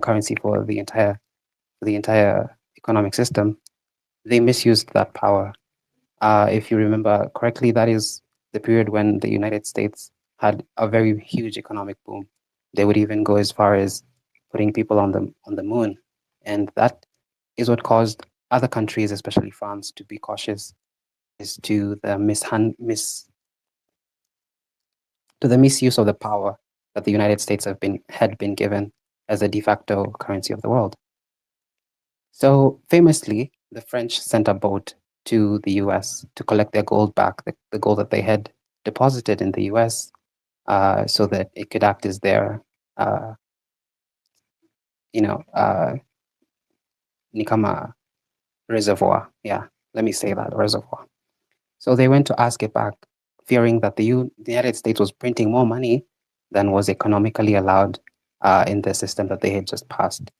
currency for the entire economic system, they misused that power. If you remember correctly, that is the period when the United States had a very huge economic boom. They would even go as far as putting people on the moon, and that is what caused other countries, especially France, to be cautious as to the misuse of the power that the United States had been given as a de facto currency of the world. So famously, the French sent a boat to the US to collect their gold back, the gold that they had deposited in the US, so that it could act as their, Nikama reservoir. Yeah, let me say that, reservoir. So they went to ask it back, fearing that the United States was printing more money than was economically allowed in the system that they had just passed.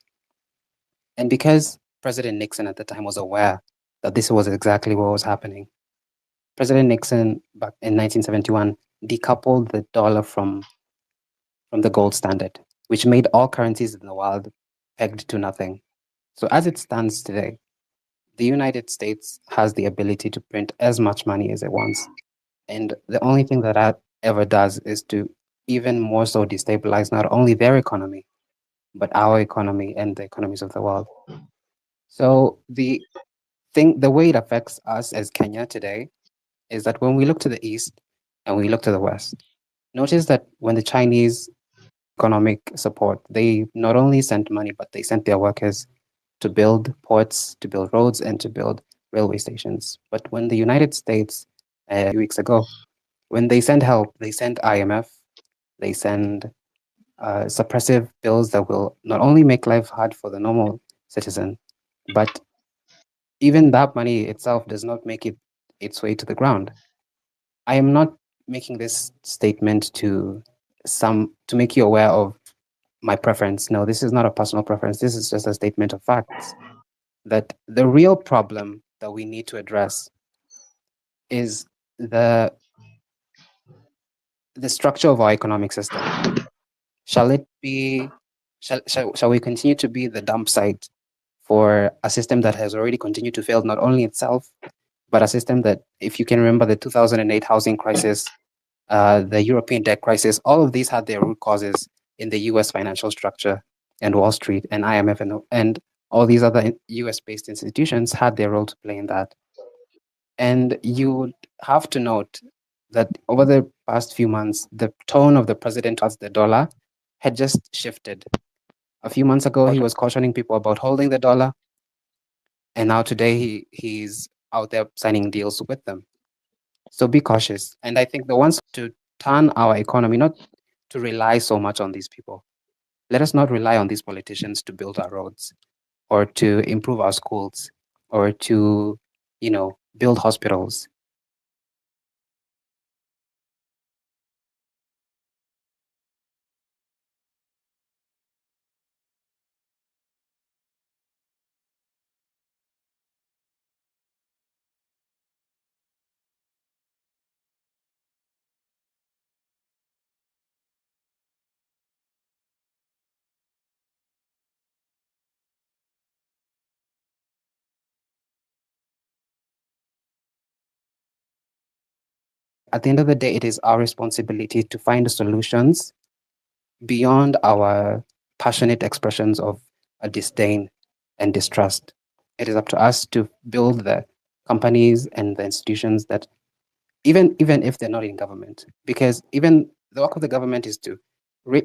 And because President Nixon at the time was aware that this was exactly what was happening, President Nixon, back in 1971, decoupled the dollar from the gold standard, which made all currencies in the world pegged to nothing. So as it stands today, the United States has the ability to print as much money as it wants. And the only thing that ever does is to even more so destabilize not only their economy, but our economy and the economies of the world. So the way it affects us as Kenya today is that when we look to the east and we look to the west, notice that when the Chinese economic support, they not only sent money, but they sent their workers to build ports, to build roads, and to build railway stations. But when the United States, a few weeks ago, when they send help, they send IMF, they send suppressive bills that will not only make life hard for the normal citizen, but even that money itself does not make its way to the ground. I am not making this statement to make you aware of my preference. No, this is not a personal preference. This is just a statement of facts. That the real problem that we need to address is the structure of our economic system. Shall it be? Shall we continue to be the dump site for a system that has already continued to fail not only itself, but a system that, if you can remember, the 2008 housing crisis, the European debt crisis, all of these had their root causes in the US financial structure, and Wall Street and IMF and all these other US based institutions had their role to play in that. And you would have to note that over the past few months, the tone of the president towards the dollar had just shifted. A few months ago, he was cautioning people about holding the dollar, and now today he's out there signing deals with them. So be cautious. And I think the ones to turn our economy, not to rely so much on these people. Let us not rely on these politicians to build our roads or to improve our schools or to, build hospitals. At the end of the day, it is our responsibility to find solutions beyond our passionate expressions of a disdain and distrust. It is up to us to build the companies and the institutions that, even if they're not in government, because even the work of the government is to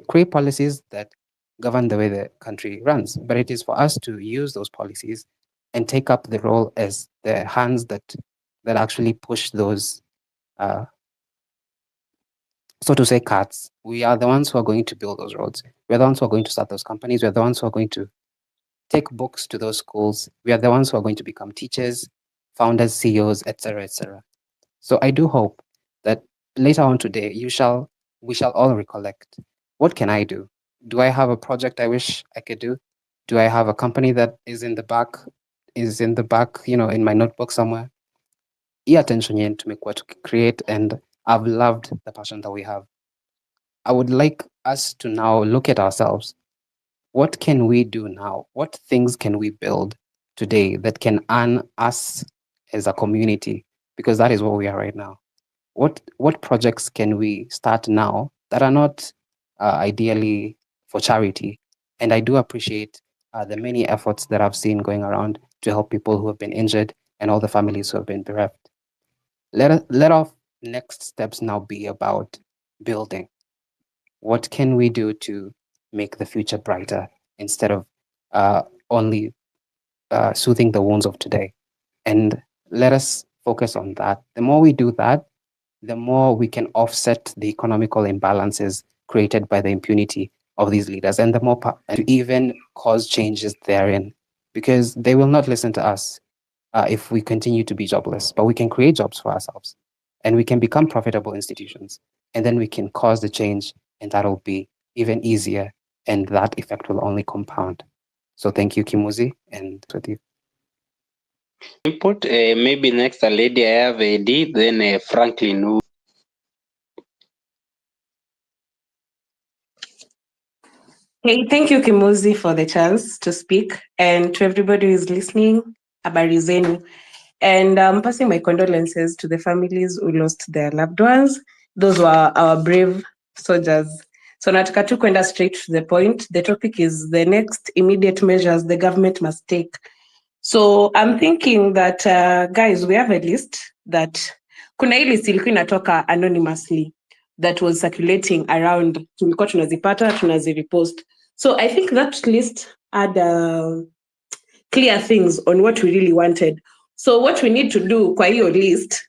create policies that govern the way the country runs. But it is for us to use those policies and take up the role as the hands that actually push those, so to say, carts. We are the ones who are going to build those roads. We're the ones who are going to start those companies. We're the ones who are going to take books to those schools. We are the ones who are going to become teachers, founders, CEOs, etc., etc. So I do hope that later on today, we shall all recollect. What can I do? Do I have a project I wish I could do? Do I have a company that is in the back, in my notebook somewhere? Hii attention yen tumekuwa to create, and I've loved the passion that we have. I would like us to now look at ourselves what can we do now? What things can we build today that can earn us as a community? Because that is what we are right now. What projects can we start now that are not ideally for charity? And I do appreciate the many efforts that I've seen going around to help people who have been injured and all the families who have been bereft. Let our next steps now be about building. What can we do to make the future brighter instead of only soothing the wounds of today? And let us focus on that. The more we do that, the more we can offset the economical imbalances created by the impunity of these leaders, and the more to even cause changes therein, because they will not listen to us if we continue to be jobless. But we can create jobs for ourselves, and we can become profitable institutions, and then we can cause the change, and that'll be even easier, and that effect will only compound. So thank you, Kimuzi, and with you. Input, maybe next lady I have AD, then Franklin. Hey, thank you, Kimuzi, for the chance to speak. And to everybody who is listening, habari zenu. And I'm passing my condolences to the families who lost their loved ones. Those were our brave soldiers. So nataka tu kwenda straight to the point. The topic is the next immediate measures the government must take. So I'm thinking that, guys, we have a list that kuna hii list ilikuwa inatoka anonymously that was circulating around, tulikuwa tunazipata, tunazirepost. So I think that list had clear things on what we really wanted. So what we need to do kwa hiyo list,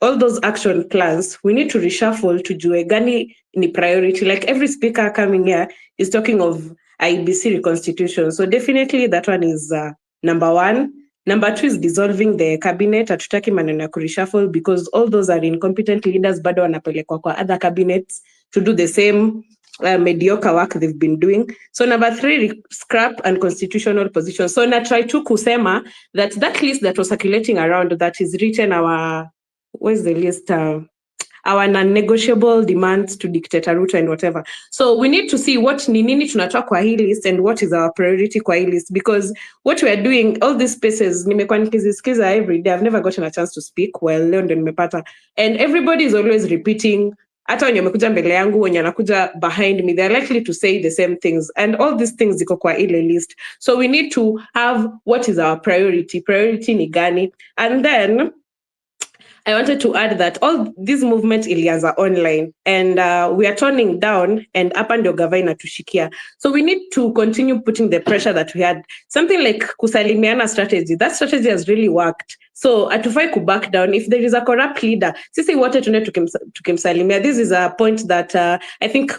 all those action plans, we need to reshuffle tujue gani ni priority. Like every speaker coming here is talking of IBC reconstitution. So definitely that one is number one. Number two is dissolving the cabinet. Hatutaki maneno ya kureshuffle because all those are incompetent leaders bado wanapelekwa kwa other cabinets to do the same mediocre work they've been doing. So number three, scrap unconstitutional positions. So na try to kusema that list that was circulating around that is written where's the list? Our non-negotiable demands to dictator Ruto and whatever. So we need to see what ni nini tunatoa kwa hii list and what is our priority kwa hii list, because what we are doing, all these spaces, nimekuwa nikizisikiza every day. I've never gotten a chance to speak. Well, leo ndo nimepata. And everybody is always repeating, hata wenye wamekuja mbele yangu, wenye wanakuja behind me, they're likely to say the same things. And all these things ziko kwa ile list. So we need to have what is our priority. Priority ni gani? And then I wanted to add that all this movement ilianza online, and we are toning down and hapa ndio gava inatushikia. So we need to continue putting the pressure that we had. Something like kusalimiana strategy, that strategy has really worked. So atufai ku back down. If there is a corrupt leader, sisi wote tune tukimsalimia. This is a point that I think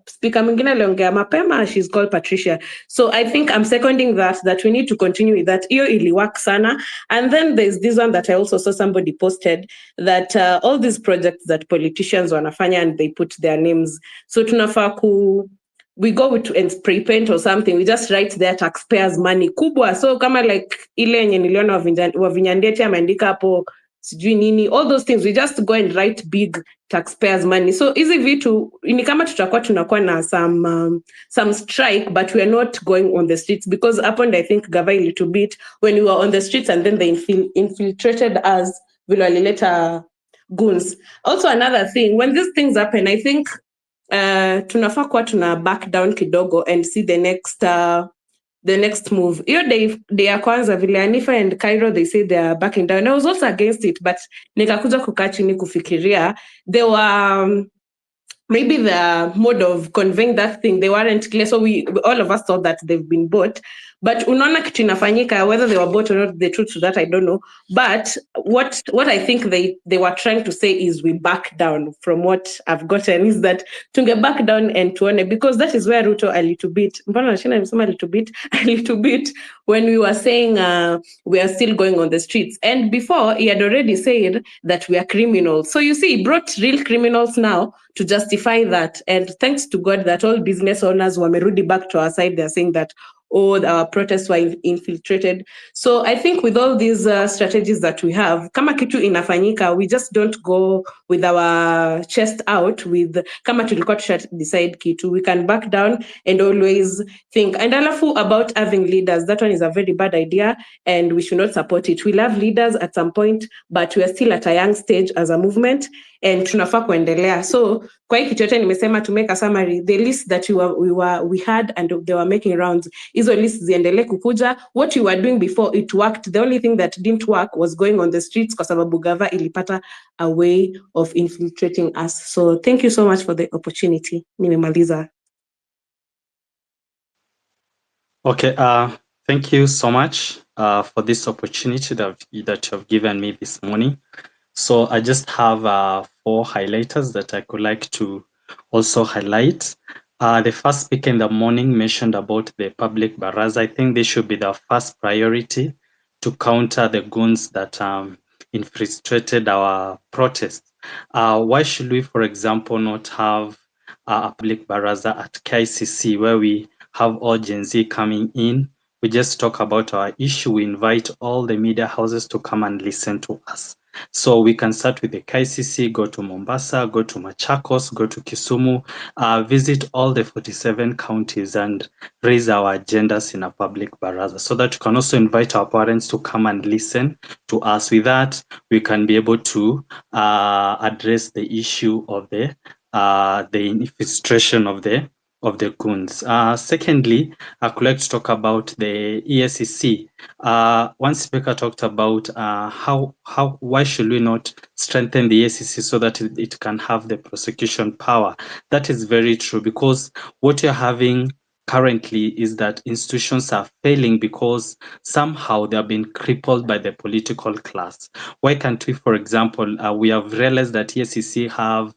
speaker mwingine aliongea mapema, she's called Patricia. So I think I'm seconding that we need to continue with that. Iyo ili work sana. And then there's this one that I also saw somebody posted, that all these projects that politicians wanafanya and they put their names. So tunafaa we go and spray paint or something, we just write their taxpayers money kubwa. So kama like ile yenye niliona wa Vinyandeti ameandika hapo sijui nini, all those things, we just go and write big taxpayers money. So hizi vitu ni kama tunakuwa na some strike, but we are not going on the streets, because upon I think gava a little bit when we were on the streets and then they infiltrated us vile walileta goons. Also another thing, when these things happen, I think tunafaa kuwa tuna back down kidogo and see the next move. Hiyo day ya kwanza vile Anifa and Cairo, they say they are backing down. I was also against it, but nikakuja kukaa chini kufikiria, they were maybe the mode of conveying that thing, they weren't clear. So all of us thought that they've been bought. But unaona kitu inafanyika, whether they were bought or not, the truth to that I don't know. But what I think they were trying to say is we back down. From what I've gotten is that tunge back down and tuone, because that is where Ruto a little bit when we were saying we are still going on the streets. And before he had already said that we are criminals. So you see, he brought real criminals now to justify that. And thanks to God that all business owners wamerudi back to our side. They're saying that, or our protests were infiltrated. So I think with all these strategies that we have, kama kitu inafanyika, we just don't go with our chest out with kama tulikuwa decide kitu. We can back down and always think. And alafu about having leaders, that one is a very bad idea and we should not support it. We'll have leaders at some point, but we are still at a young stage as a movement and tunafaa kuendelea. So kwa hii kitu yote nimesema, to make a summary, the list that we had and they were making rounds, hizo list ziendelee kukuja. What we were doing before, it worked. The only thing that didn't work was going on the streets kwa sababu gava ilipata a way of infiltrating us. So thank you so much for the opportunity. Nimemaliza. Okay, thank you so much for this opportunity that you have given me this morning. So I just have 4 highlighters that I could like to also highlight. The first speaker in the morning mentioned about the public baraza. I think this should be the first priority to counter the goons that infiltrated our protests. Why should we, for example, not have a public baraza at KICC where we have all Gen Z coming in? We just talk about our issue. We invite all the media houses to come and listen to us. So we can start with the KICC, go to Mombasa, go to Machakos, go to Kisumu, visit all the 47 counties and raise our agendas in a public baraza so that we can also invite our parents to come and listen to us. With that, we can be able to address the issue of the infiltration of the goons. Secondly, I could like to talk about the ESCC. One speaker talked about why should we not strengthen the ESCC so that it can have the prosecution power. That is very true, because what you're having currently is that institutions are failing because somehow they have been crippled by the political class. Why can't we, for example, we have realized that ESCC have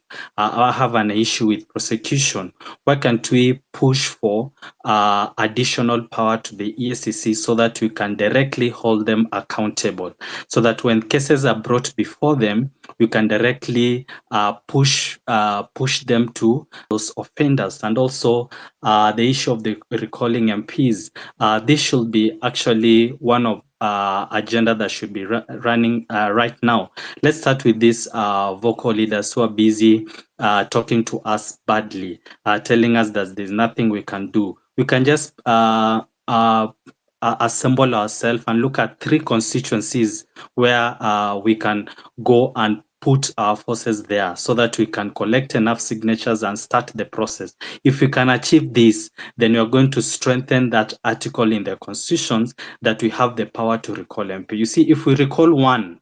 an issue with prosecution. Why can't we push for additional power to the ESCC so that we can directly hold them accountable, so that when cases are brought before them, we can directly push them to those offenders. And also the issue of the recalling MPs. This should be actually one of agenda that should be running right now. Let's start with these vocal leaders who are busy talking to us badly, telling us that there's nothing we can do. We can just assemble ourselves and look at 3 constituencies where we can go and put our forces there so that we can collect enough signatures and start the process. If we can achieve this, then we are going to strengthen that article in the constitutions that we have the power to recall MP. You see, if we recall one,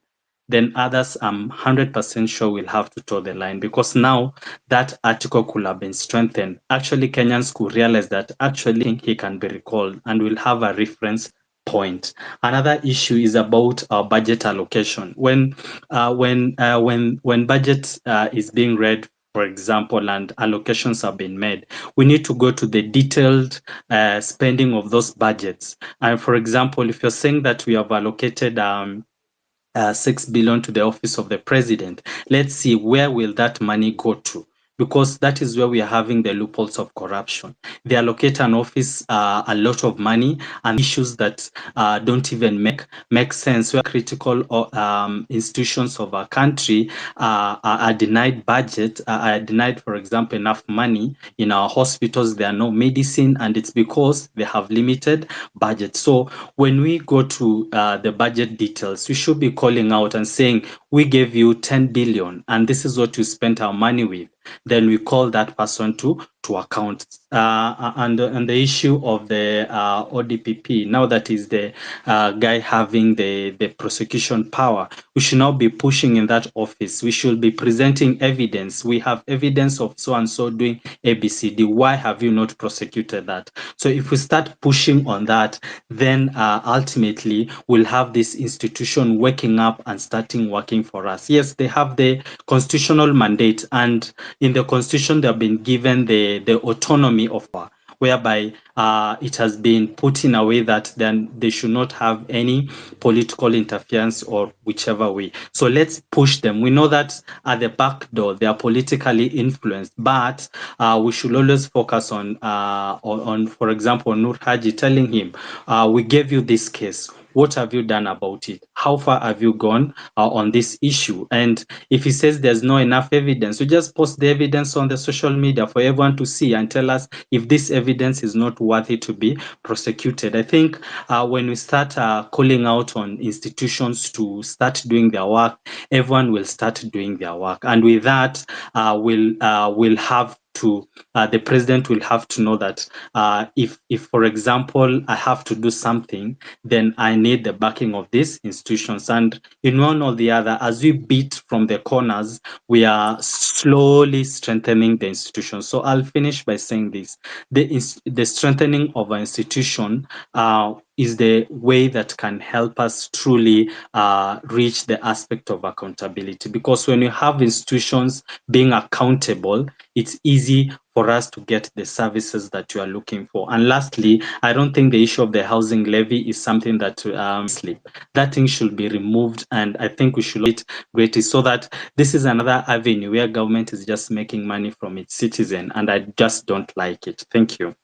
then others, I'm 100% sure we'll have to toe the line, because now that article could have been strengthened. Actually, Kenyans could realize that actually he can be recalled and we'll have a reference point. Another issue is about our budget allocation. When budget is being read, for example, and allocations have been made, we need to go to the detailed spending of those budgets. And for example, if you're saying that we have allocated 6 billion to the office of the president, let's see where will that money go to, because that is where we are having the loopholes of corruption. They allocate an office a lot of money and issues that don't even make sense, where critical institutions of our country are denied budget, are denied, for example, enough money. In our hospitals, there are no medicine, and it's because they have limited budget. So when we go to the budget details, we should be calling out and saying, we gave you 10 billion and this is what you spent our money with. Then we call that person to account. And the issue of the ODPP, now that is the guy having the prosecution power, we should not be pushing in that office. We should be presenting evidence. We have evidence of so and so doing ABCD. Why have you not prosecuted that? So if we start pushing on that, then ultimately we'll have this institution waking up and starting working for us. Yes, they have the constitutional mandate, and in the constitution they have been given the autonomy of power. whereby it has been put in a way that then they should not have any political interference or whichever way. So let's push them. We know that at the back door they are politically influenced, but we should always focus on, for example, Nur Haji telling him, we gave you this case. What have you done about it? How far have you gone on this issue? And if he says there's not enough evidence, we just post the evidence on the social media for everyone to see and tell us if this evidence is not worthy to be prosecuted. I think when we start calling out on institutions to start doing their work, everyone will start doing their work. And with that, we'll have to, the president will have to know that if, for example, I have to do something, then I need the backing of these institutions. And in one or the other, as we beat from the corners, we are slowly strengthening the institution. So I'll finish by saying this. The strengthening of an institution is the way that can help us truly reach the aspect of accountability. Because when you have institutions being accountable, it's easy for us to get the services that you are looking for. And lastly, I don't think the issue of the housing levy is something that sleep. That thing should be removed, and I think we should it greatly, so that this is another avenue where government is just making money from its citizen, and I just don't like it. Thank you.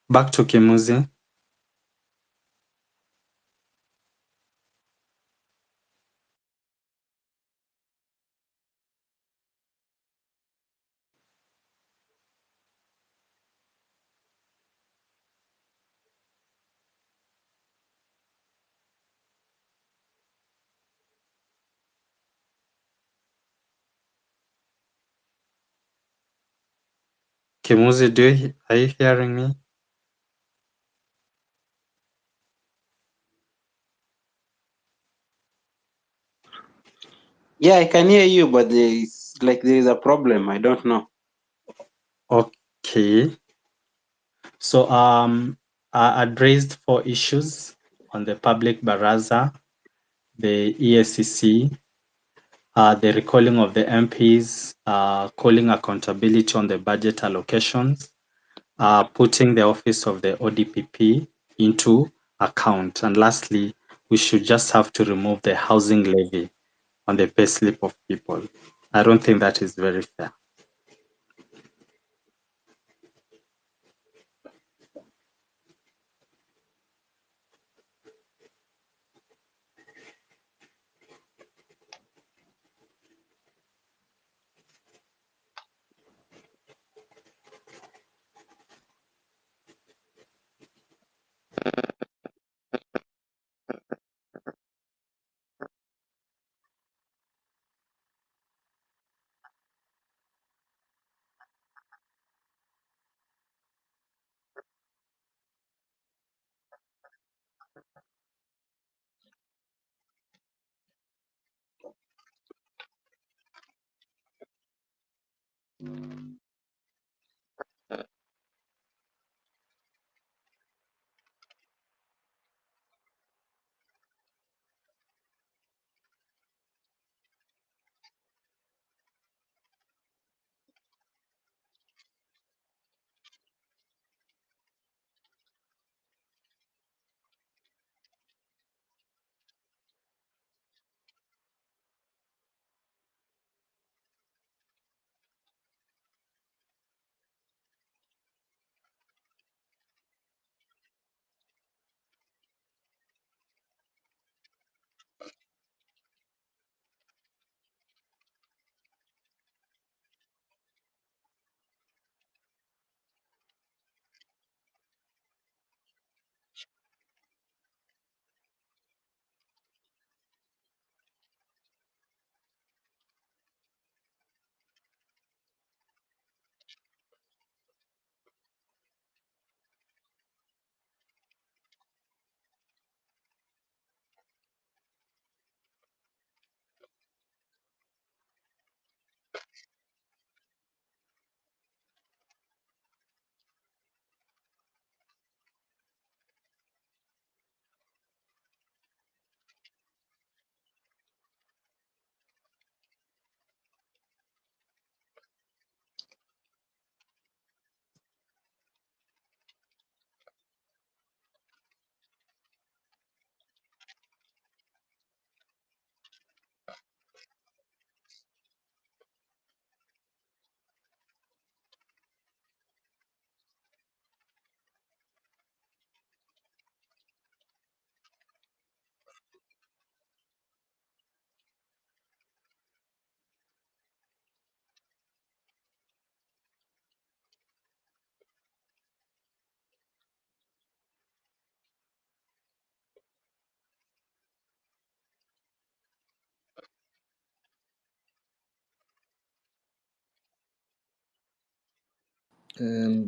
Back to Kimuzi. Kimuzi, are you hearing me? Yeah, I can hear you, but there is a problem. I don't know. Okay. So I addressed 4 issues on the public baraza, the ESCC, the recalling of the MPs, calling accountability on the budget allocations, putting the office of the ODPP into account. And lastly, we should just have to remove the housing levy on the payslip of people. I don't think that is very fair.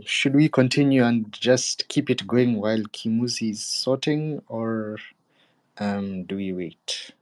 Should we continue and just keep it going while Kimuzi is sorting, or do we wait?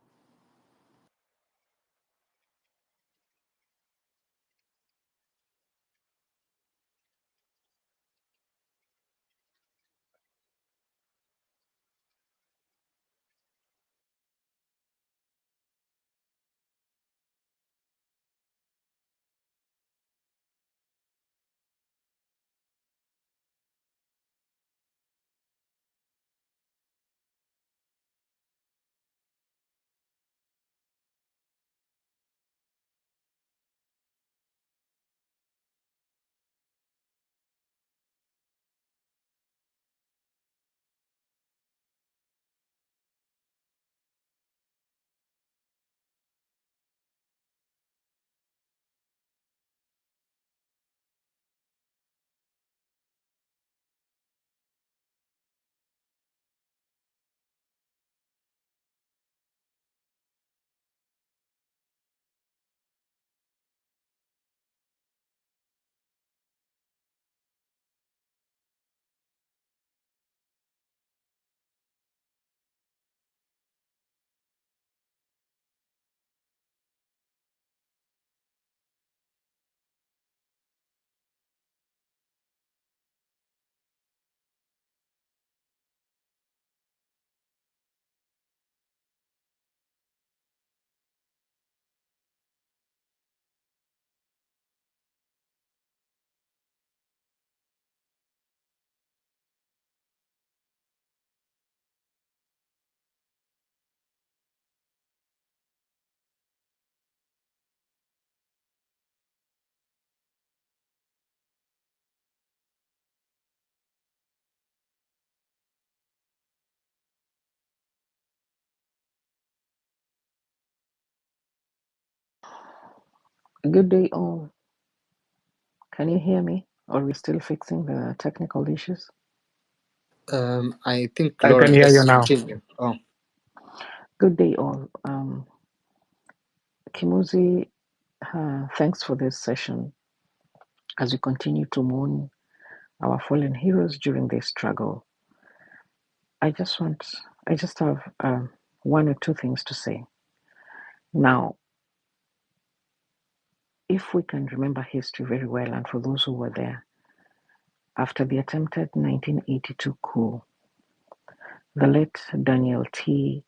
Good day, all. Can you hear me? Or are we still fixing the technical issues? I think I Laura can hear you just now. continue. Oh, Good day, all. Kimuzi, thanks for this session as we continue to mourn our fallen heroes during this struggle. I just have one or two things to say. Now, if we can remember history very well, and for those who were there, after the attempted 1982 coup, the late Daniel T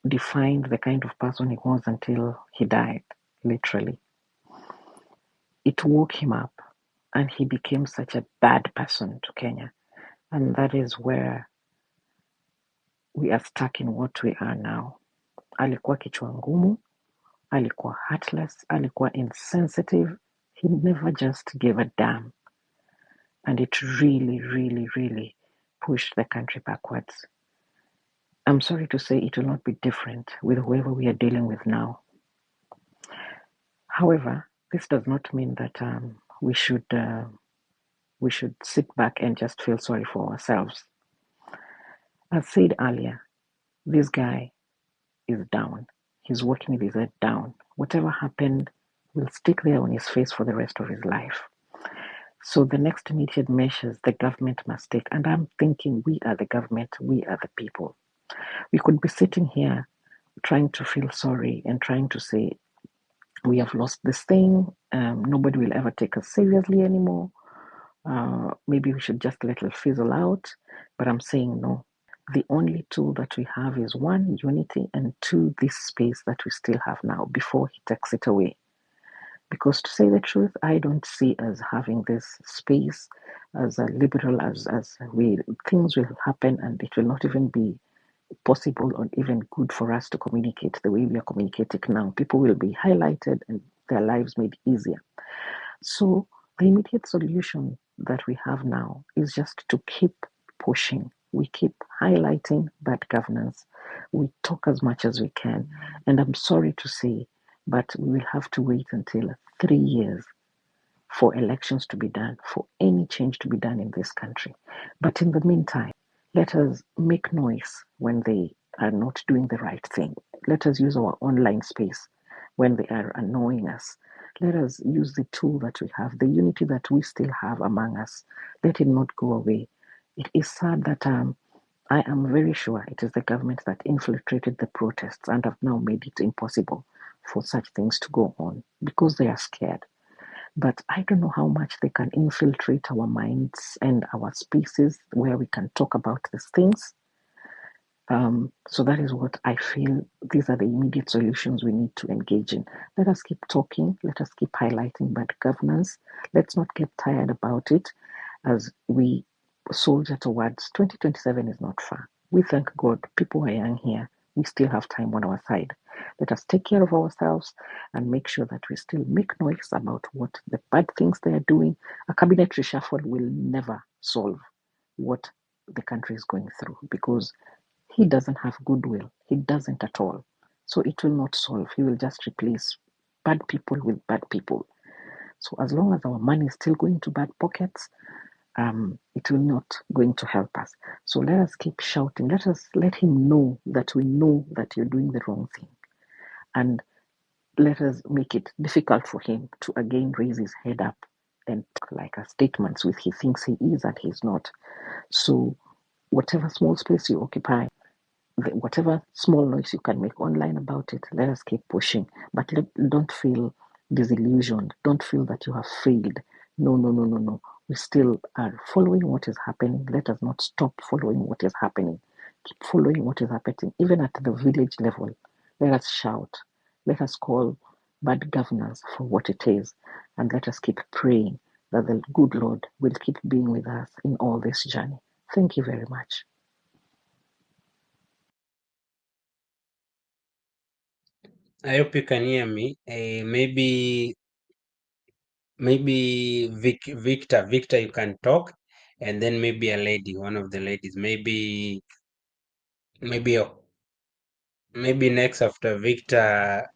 defined the kind of person he was until he died, literally. It woke him up and he became such a bad person to Kenya. And that is where we are stuck in what we are now. Alikuwa kichwa ngumu, alikuwa heartless, alikuwa insensitive. He never just gave a damn. And it really, really, really pushed the country backwards. I'm sorry to say it will not be different with whoever we are dealing with now. However, this does not mean that we should sit back and just feel sorry for ourselves. As said earlier, this guy is down. He's working with his head down. Whatever happened will stick there on his face for the rest of his life. So the next immediate measures the government must take, and I'm thinking we are the government, we are the people. We could be sitting here trying to feel sorry and trying to say, we have lost this thing, nobody will ever take us seriously anymore. Maybe we should just let it fizzle out. But I'm saying no. The only tool that we have is one, unity, and two, this space that we still have now before he takes it away. Because to say the truth, I don't see us having this space as a liberal as we things will happen and it will not even be possible or even good for us to communicate the way we are communicating now. People will be highlighted and their lives made easier. So the immediate solution that we have now is just to keep pushing. We keep highlighting bad governance. We talk as much as we can. And I'm sorry to say, but we will have to wait until 3 years for elections to be done, for any change to be done in this country. But in the meantime, let us make noise when they are not doing the right thing. Let us use our online space when they are annoying us. Let us use the tool that we have, the unity that we still have among us. Let it not go away. It is sad that I am very sure it is the government that infiltrated the protests and have now made it impossible for such things to go on because they are scared. But I don't know how much they can infiltrate our minds and our spaces where we can talk about these things. So that is what I feel. These are the immediate solutions we need to engage in. Let us keep talking. Let us keep highlighting bad governance. Let's not get tired about it as we soldier towards 2027 is not far. We thank God people are young here. We still have time on our side. Let us take care of ourselves and make sure that we still make noise about what the bad things they are doing. A cabinet reshuffle will never solve what the country is going through because he doesn't have goodwill. He doesn't at all. So it will not solve. He will just replace bad people with bad people. So as long as our money is still going to bad pockets, it will not going to help us. So let us keep shouting. Let him know that we know that you're doing the wrong thing. And let us make it difficult for him to again raise his head up and talk like a statements which he thinks he is and he's not. So whatever small space you occupy, whatever small noise you can make online about it, let us keep pushing. But don't feel disillusioned. Don't feel that you have failed. No, no, no, no, no. We still are following what is happening. Let us not stop following what is happening. Keep following what is happening, even at the village level. Let us shout. Let us call bad governance for what it is. And let us keep praying that the good Lord will keep being with us in all this journey. Thank you very much. I hope you can hear me. Maybe Victor, you can talk, and then maybe a lady, one of the ladies, maybe maybe next after Victor.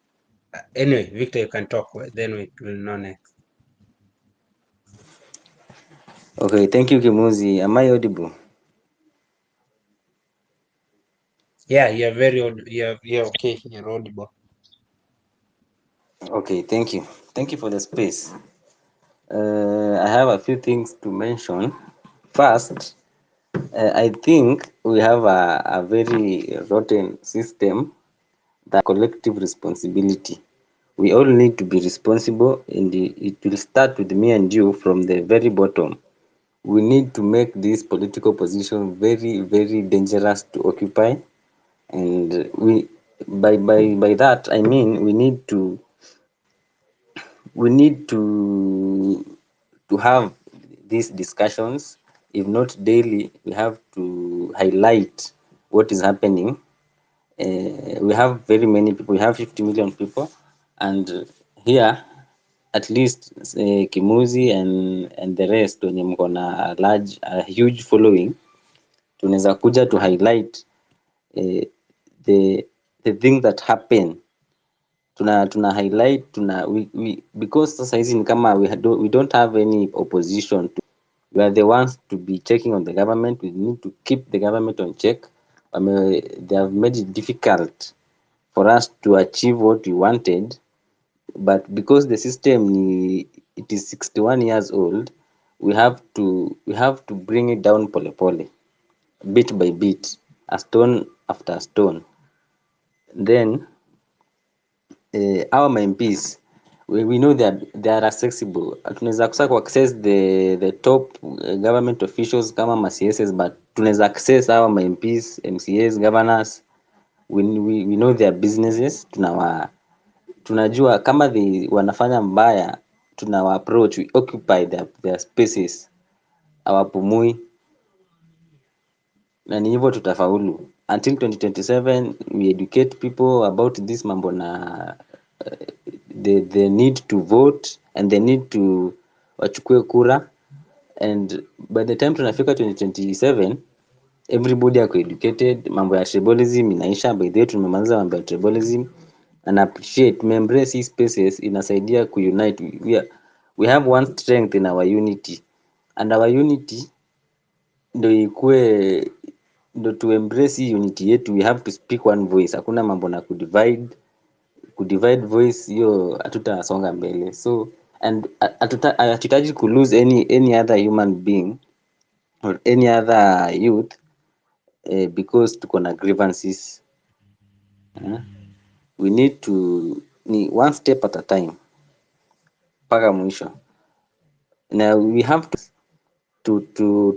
Anyway, Victor, you can talk. Then we will know next. Okay, thank you, Kimuzi. Am I audible? Yeah, you're you're okay. You're audible. Okay, thank you. Thank you for the space. I have a few things to mention. First, I think we have a very rotten system, that collective responsibility. We all need to be responsible, and it will start with me and you from the very bottom. We need to make this political position very, very dangerous to occupy, and by that I mean we need to have these discussions. If not daily, we have to highlight what is happening. We have very many people. We have 50 million people, and here at least Kimuzi and the rest wenye mko na a huge following, tunaweza kuja to highlight the thing that happen. Tuna highlight because sasa hizi ni kama we don't have any opposition we are the ones to be checking on the government. We need to keep the government on check. They have made it difficult for us to achieve what we wanted, but because the system it is 61 years old, we have to bring it down pole pole, bit by bit, a stone after stone. Then our MPs, we know they are accessible. Tunaweza kusa access the top government officials kama ma-CSs, but tunaweza access our MPs, MCAs, governors. We know their businesses. Tunajua kama wanafanya mbaya, tunawa approach, we occupy their spaces, hawapumui, na ni hivyo tutafaulu. Until 2027 we educate people about this mambo na they need to vote and they need to wachukue kura, and by the time tunafika 2027 everybody ako educated. Mambo ya tribalism inaisha. By the way tumemaliza mambo ya tribalism, and appreciate embrace these spaces. Inasaidia kuunite. We have one strength in our unity, and our unity ndo to embrace hii unity yetu. We have to speak one voice. Hakuna mambo na kudivide kudivide voice hiyo hatutasonga mbele. So and hatutaji kulose any other human being or any other youth because tuko na grievances. We need to ni one step at a time mpaka mwisho. Now we have to